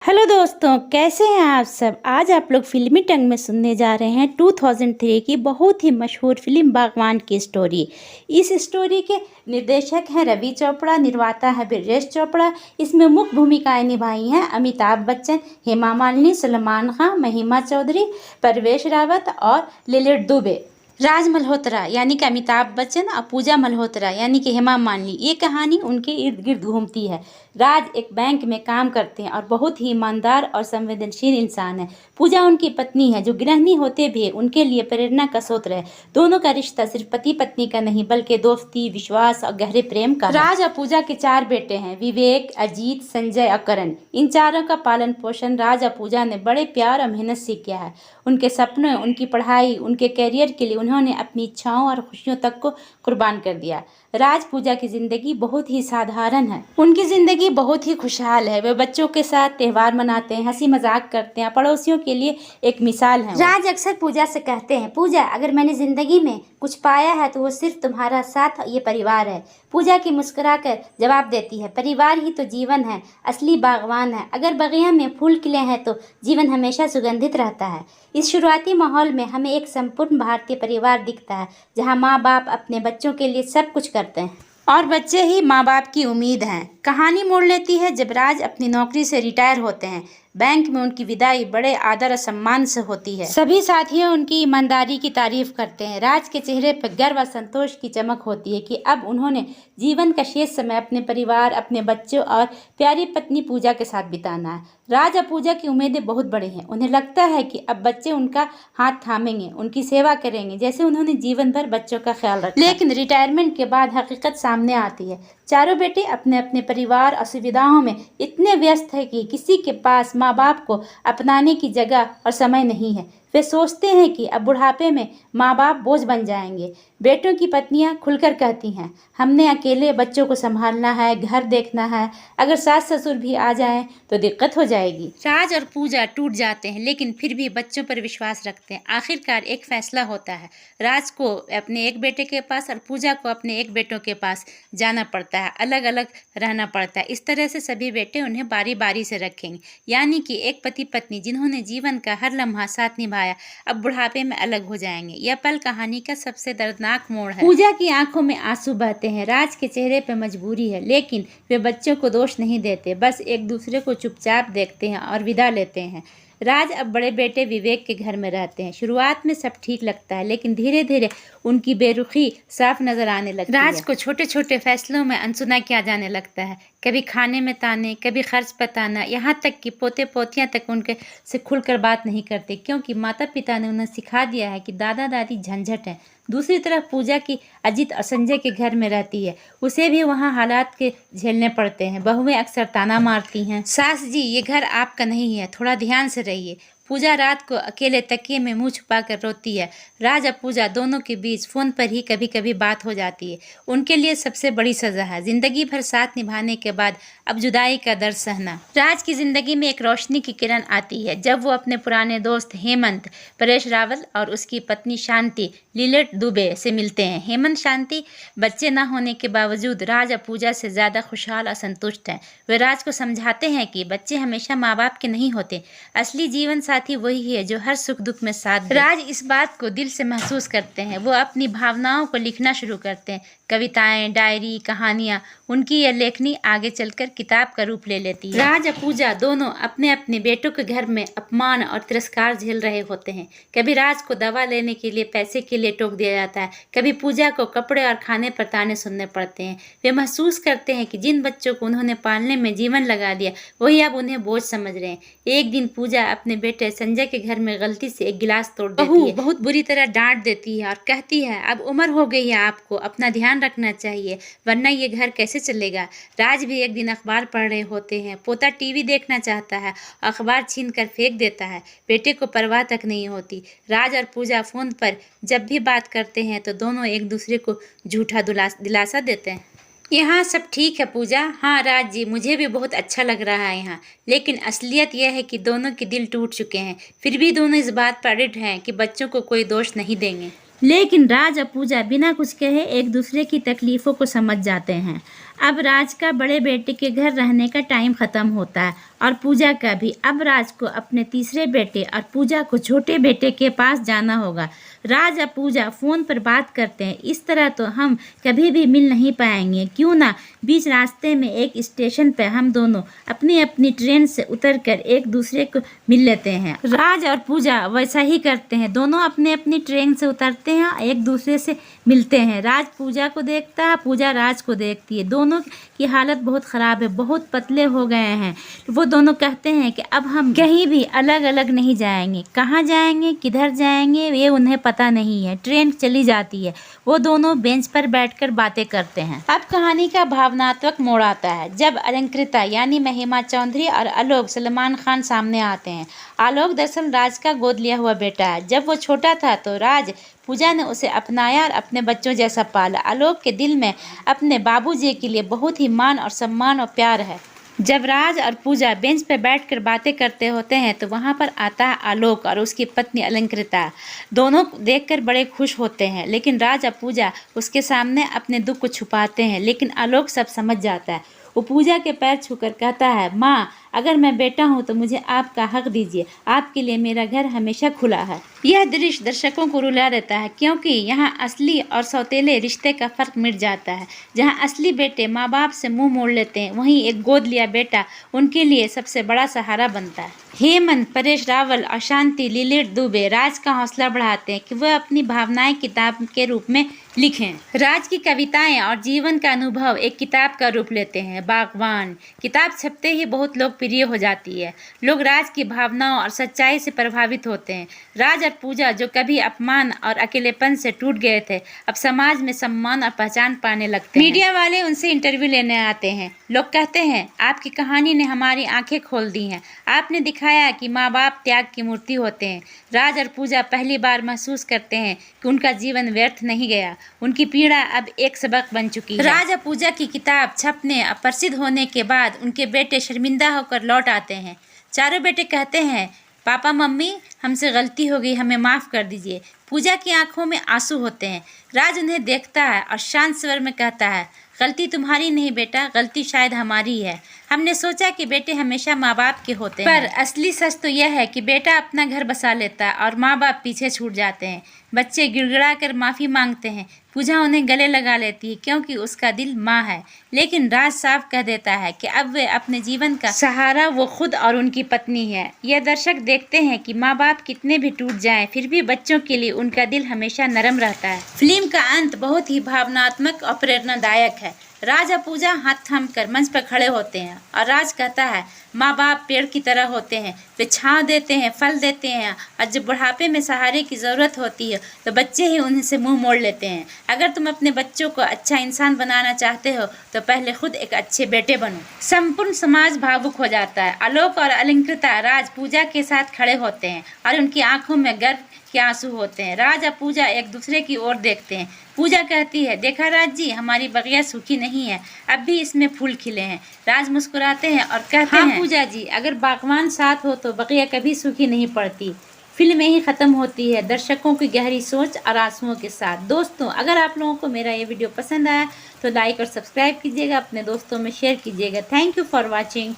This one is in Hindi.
हेलो दोस्तों, कैसे हैं आप सब। आज आप लोग फिल्मी टंग में सुनने जा रहे हैं 2003 की बहुत ही मशहूर फिल्म बागवान की स्टोरी। इस स्टोरी के निर्देशक हैं रवि चोपड़ा, निर्माता है ब्रजेश चोपड़ा। इसमें मुख्य भूमिकाएं निभाई हैं अमिताभ बच्चन, हेमा मालिनी, सलमान खान, महिमा चौधरी, परवेश रावत और लिलित दुबे। राज मल्होत्रा यानी कि अमिताभ बच्चन और पूजा मल्होत्रा यानी कि हेमा मालिनी। ये कहानी उनके इर्द गिर्द घूमती है। राज एक बैंक में काम करते हैं और बहुत ही ईमानदार और संवेदनशील इंसान है। पूजा उनकी पत्नी है जो गृहिणी होते भी उनके लिए प्रेरणा का स्रोत है। दोनों का रिश्ता सिर्फ पति पत्नी का नहीं बल्कि दोस्ती, विश्वास और गहरे प्रेम का है। राज और पूजा के 4 बेटे हैं, विवेक, अजीत, संजय और करण। इन चारों का पालन पोषण राज और पूजा ने बड़े प्यार और मेहनत से किया है। उनके सपनों, उनकी पढ़ाई, उनके करियर के लिए उन्होंने अपनी इच्छाओं और खुशियों तक को कुर्बान कर दिया। राज पूजा की जिंदगी बहुत ही साधारण है। उनकी जिंदगी बहुत ही खुशहाल है। वे बच्चों के साथ त्यौहार मनाते हैं, हंसी मजाक करते हैं, पड़ोसियों के लिए एक मिसाल है। राज अक्सर पूजा से कहते हैं, पूजा अगर मैंने जिंदगी में कुछ पाया है तो वो सिर्फ तुम्हारा साथ, ये परिवार है। पूजा की मुस्कुराकर जवाब देती है, परिवार ही तो जीवन है, असली बागवान है। अगर बगिया में फूल खिले हैं तो जीवन हमेशा सुगंधित रहता है। इस शुरुआती माहौल में हमें एक संपूर्ण भारतीय परिवार दिखता है जहां माँ बाप अपने बच्चों के लिए सब कुछ करते हैं और बच्चे ही माँ बाप की उम्मीद हैं। कहानी मोड़ लेती है जब राज अपनी नौकरी से रिटायर होते हैं। बैंक में उनकी विदाई बड़े आदर और सम्मान से होती है। सभी साथियों उनकी ईमानदारी की तारीफ करते हैं। राज के चेहरे पर गर्व और संतोष की चमक होती है कि अब उन्होंने जीवन का शेष समय अपने परिवार, अपने बच्चों और प्यारी पत्नी पूजा के साथ बिताना है। राज और पूजा की उम्मीदें बहुत बड़ी हैं। उन्हें लगता है कि अब बच्चे उनका हाथ थामेंगे, उनकी सेवा करेंगे जैसे उन्होंने जीवन भर बच्चों का ख्याल रखा। लेकिन रिटायरमेंट के बाद हकीकत सामने आती है। चारों बेटे अपने अपने परिवार और सुविधाओं में इतने व्यस्त है कि किसी के पास माँ बाप को अपनाने की जगह और समय नहीं है। वे सोचते हैं कि अब बुढ़ापे में माँ बाप बोझ बन जाएंगे। बेटों की पत्नियां खुलकर कहती हैं, हमने अकेले बच्चों को संभालना है, घर देखना है, अगर सास ससुर भी आ जाएं तो दिक्कत हो जाएगी। राज और पूजा टूट जाते हैं लेकिन फिर भी बच्चों पर विश्वास रखते हैं। आखिरकार एक फैसला होता है। राज को अपने एक बेटे के पास और पूजा को अपने एक बेटों के पास जाना पड़ता है, अलग अलग रहना पड़ता है। इस तरह से सभी बेटे उन्हें बारी बारी से रखेंगे। यानी कि एक पति पत्नी जिन्होंने जीवन का हर लम्हा साथ निभाया अब बुढ़ापे में अलग हो जाएंगे। यह पल कहानी का सबसे दर्दनाक मोड़ है। पूजा की आंखों में आंसू बहते हैं। राज के चेहरे पे मजबूरी है लेकिन वे बच्चों को दोष नहीं देते, बस एक दूसरे को चुपचाप देखते हैं और विदा लेते हैं। राज अब बड़े बेटे विवेक के घर में रहते हैं। शुरुआत में सब ठीक लगता है लेकिन धीरे धीरे उनकी बेरुखी साफ नजर आने लगती है। राज को छोटे छोटे फैसलों में अनसुना किया जाने लगता है। कभी खाने में ताने, कभी खर्च पर ताना, यहाँ तक कि पोते पोतियाँ तक उनके से खुलकर बात नहीं करते क्योंकि माता पिता ने उन्हें सिखा दिया है कि दादा दादी झंझट है। दूसरी तरफ पूजा की अजीत और संजय के घर में रहती है। उसे भी वहाँ हालात के झेलने पड़ते हैं। बहुएं अक्सर ताना मारती हैं, सास जी ये घर आपका नहीं है, थोड़ा ध्यान से रहिए। पूजा रात को अकेले तकिए में मुंह छुपाकर रोती है। राज और पूजा दोनों के बीच फोन पर ही कभी कभी बात हो जाती है। उनके लिए सबसे बड़ी सजा है जिंदगी भर साथ निभाने के बाद अब जुदाई का दर्द सहना। राज की जिंदगी में एक रोशनी की किरण आती है जब वो अपने पुराने दोस्त हेमंत, परेश रावल और उसकी पत्नी शांति, लिलित दुबे से मिलते हैं। हेमंत शांति बच्चे न होने के बावजूद राज और पूजा से ज्यादा खुशहाल और संतुष्ट हैं। वे राज को समझाते हैं कि बच्चे हमेशा माँ बाप के नहीं होते, असली जीवन साथी वही है जो हर सुख दुख में साथ दे। राज इस बात को दिल से महसूस करते हैं। वो अपनी भावनाओं को लिखना शुरू करते हैं। कविताएं, डायरी, कहानियां, उनकी यह लेखनी आगे चलकर किताब का रूप ले लेती है। राज और पूजा दोनों अपने अपने बेटों के घर में अपमान और तिरस्कार झेल रहे होते हैं। कभी राज को दवा लेने के लिए पैसे के लिए टोक दिया जाता है, कभी पूजा को कपड़े और खाने पर ताने सुनने पड़ते हैं। वे महसूस करते हैं कि जिन बच्चों को उन्होंने पालने में जीवन लगा दिया वही अब उन्हें बोझ समझ रहे हैं। एक दिन पूजा अपने बेटे संजय के घर में गलती से एक गिलास तोड़ देती है। बहुत बुरी तरह डांट देती है और कहती है, अब उम्र हो गई है, आपको अपना ध्यान रखना चाहिए वरना ये घर कैसे चलेगा। राज भी एक दिन अखबार पढ़ रहे होते हैं। पोता टीवी देखना चाहता है, अखबार छीन कर फेंक देता है। बेटे को परवाह तक नहीं होती। राज और पूजा फोन पर जब भी बात करते हैं तो दोनों एक दूसरे को झूठा दिलासा देते हैं। यहाँ सब ठीक है पूजा। हाँ राज जी, मुझे भी बहुत अच्छा लग रहा है यहाँ, लेकिन असलियत यह है कि दोनों के दिल टूट चुके हैं। फिर भी दोनों इस बात पर अडिग हैं कि बच्चों को कोई दोष नहीं देंगे। लेकिन राज और पूजा बिना कुछ कहे एक दूसरे की तकलीफों को समझ जाते हैं। अब राज का बड़े बेटे के घर रहने का टाइम ख़त्म होता है और पूजा का भी। अब राज को अपने तीसरे बेटे और पूजा को छोटे बेटे के पास जाना होगा। राज और पूजा फ़ोन पर बात करते हैं। इस तरह तो हम कभी भी मिल नहीं पाएंगे, क्यों ना बीच रास्ते में एक स्टेशन पर हम दोनों अपनी अपनी ट्रेन से उतरकर एक दूसरे को मिल लेते हैं। राज और पूजा वैसा ही करते हैं, दोनों अपने अपनी ट्रेन से उतरते हैं, एक दूसरे से मिलते हैं। राज पूजा को देखता है, पूजा राज को देखती है। दोनों की हालत बहुत ख़राब है, बहुत पतले हो गए हैं। वो दोनों कहते हैं कि अब हम कहीं भी अलग अलग नहीं जाएंगे। कहाँ जाएंगे, किधर जाएंगे, ये उन्हें पता नहीं है। ट्रेन चली जाती है, वो दोनों बेंच पर बैठकर बातें करते हैं। अब कहानी का भावनात्मक मोड़ आता है जब अलंकृता यानी महिमा चौधरी और आलोक सलमान खान सामने आते हैं। आलोक दरअसल राज का गोद लिया हुआ बेटा है। जब वो छोटा था तो राज पूजा ने उसे अपनाया और अपने बच्चों जैसा पाला। आलोक के दिल में अपने बाबूजी के लिए बहुत ही मान और सम्मान और प्यार है। जब राज और पूजा बेंच पर बैठकर बातें करते होते हैं तो वहाँ पर आता है आलोक और उसकी पत्नी अलंकृता। दोनों देखकर बड़े खुश होते हैं, लेकिन राज और पूजा उसके सामने अपने दुख को छुपाते हैं। लेकिन आलोक सब समझ जाता है। वो पूजा के पैर छूकर कहता है, माँ अगर मैं बेटा हूँ तो मुझे आपका हक दीजिए, आपके लिए मेरा घर हमेशा खुला है। यह दृश्य दर्शकों को रुला देता है, क्योंकि यहाँ असली और सौतेले रिश्ते का फर्क मिट जाता है। जहाँ असली बेटे माँ बाप से मुंह मोड़ लेते हैं, वहीं एक गोद लिया बेटा उनके लिए सबसे बड़ा सहारा बनता है। हेमंत, परेश रावल और शांति लिलिट दुबे राज का हौसला बढ़ाते हैं कि वह अपनी भावनाएं किताब के रूप में लिखें। राज की कविताएं और जीवन का अनुभव एक किताब का रूप लेते हैं, बागवान। किताब छपते ही बहुत लोकप्रिय हो जाती है। लोग राज की भावनाओं और सच्चाई से प्रभावित होते हैं। राज और पूजा जो कभी अपमान और अकेलेपन से टूट गए थे, अब समाज में सम्मान और पहचान पाने लगते हैं। मीडिया वाले उनसे इंटरव्यू लेने आते हैं। लोग कहते हैं, आपकी कहानी ने हमारी आंखें खोल दी हैं। आपने दिखाया कि माँ बाप त्याग की मूर्ति होते हैं। राज और पूजा पहली बार महसूस करते हैं कि उनका जीवन व्यर्थ नहीं गया, उनकी पीड़ा अब एक सबक बन चुकी है। राज और पूजा की किताब छपने और प्रसिद्ध होने के बाद उनके बेटे शर्मिंदा होकर लौट आते हैं। चारों बेटे कहते हैं, पापा मम्मी हमसे गलती हो गई, हमें माफ़ कर दीजिए। पूजा की आंखों में आंसू होते हैं। राज उन्हें देखता है और शांत स्वर में कहता है, गलती तुम्हारी नहीं बेटा, गलती शायद हमारी है। हमने सोचा कि बेटे हमेशा माँ बाप के होते हैं, पर असली सच तो यह है कि बेटा अपना घर बसा लेता है और माँ बाप पीछे छूट जाते हैं। बच्चे गिड़गिड़ा कर माफ़ी मांगते हैं। पूजा उन्हें गले लगा लेती है क्योंकि उसका दिल माँ है। लेकिन राज साफ कह देता है कि अब वे अपने जीवन का सहारा वो खुद और उनकी पत्नी है। यह दर्शक देखते हैं कि माँ बाप कितने भी टूट जाएं, फिर भी बच्चों के लिए उनका दिल हमेशा नरम रहता है। फिल्म का अंत बहुत ही भावनात्मक और प्रेरणादायक है। राज और पूजा हाथ थाम कर मंच पर खड़े होते हैं और राज कहता है, माँ बाप पेड़ की तरह होते हैं, वे छांव देते हैं, फल देते हैं, और जब बुढ़ापे में सहारे की ज़रूरत होती है तो बच्चे ही उनसे मुंह मोड़ लेते हैं। अगर तुम अपने बच्चों को अच्छा इंसान बनाना चाहते हो तो पहले खुद एक अच्छे बेटे बनो। संपूर्ण समाज भावुक हो जाता है। आलोक और अलंकृता राज पूजा के साथ खड़े होते हैं और उनकी आंखों में गर्व के आंसू होते हैं। राज और पूजा एक दूसरे की ओर देखते हैं। पूजा कहती है, देखा राज जी, हमारी बगिया सूखी नहीं है, अब भी इसमें फूल खिले हैं। राज मुस्कुराते हैं और कहते हैं, पूजा जी, अगर बागवान साथ हो तो बगिया कभी सूखी नहीं पड़ती। फिल्म यही ख़त्म होती है, दर्शकों की गहरी सोच और आंसुओं के साथ। दोस्तों, अगर आप लोगों को मेरा ये वीडियो पसंद आया तो लाइक और सब्सक्राइब कीजिएगा, अपने दोस्तों में शेयर कीजिएगा। Thank you for watching.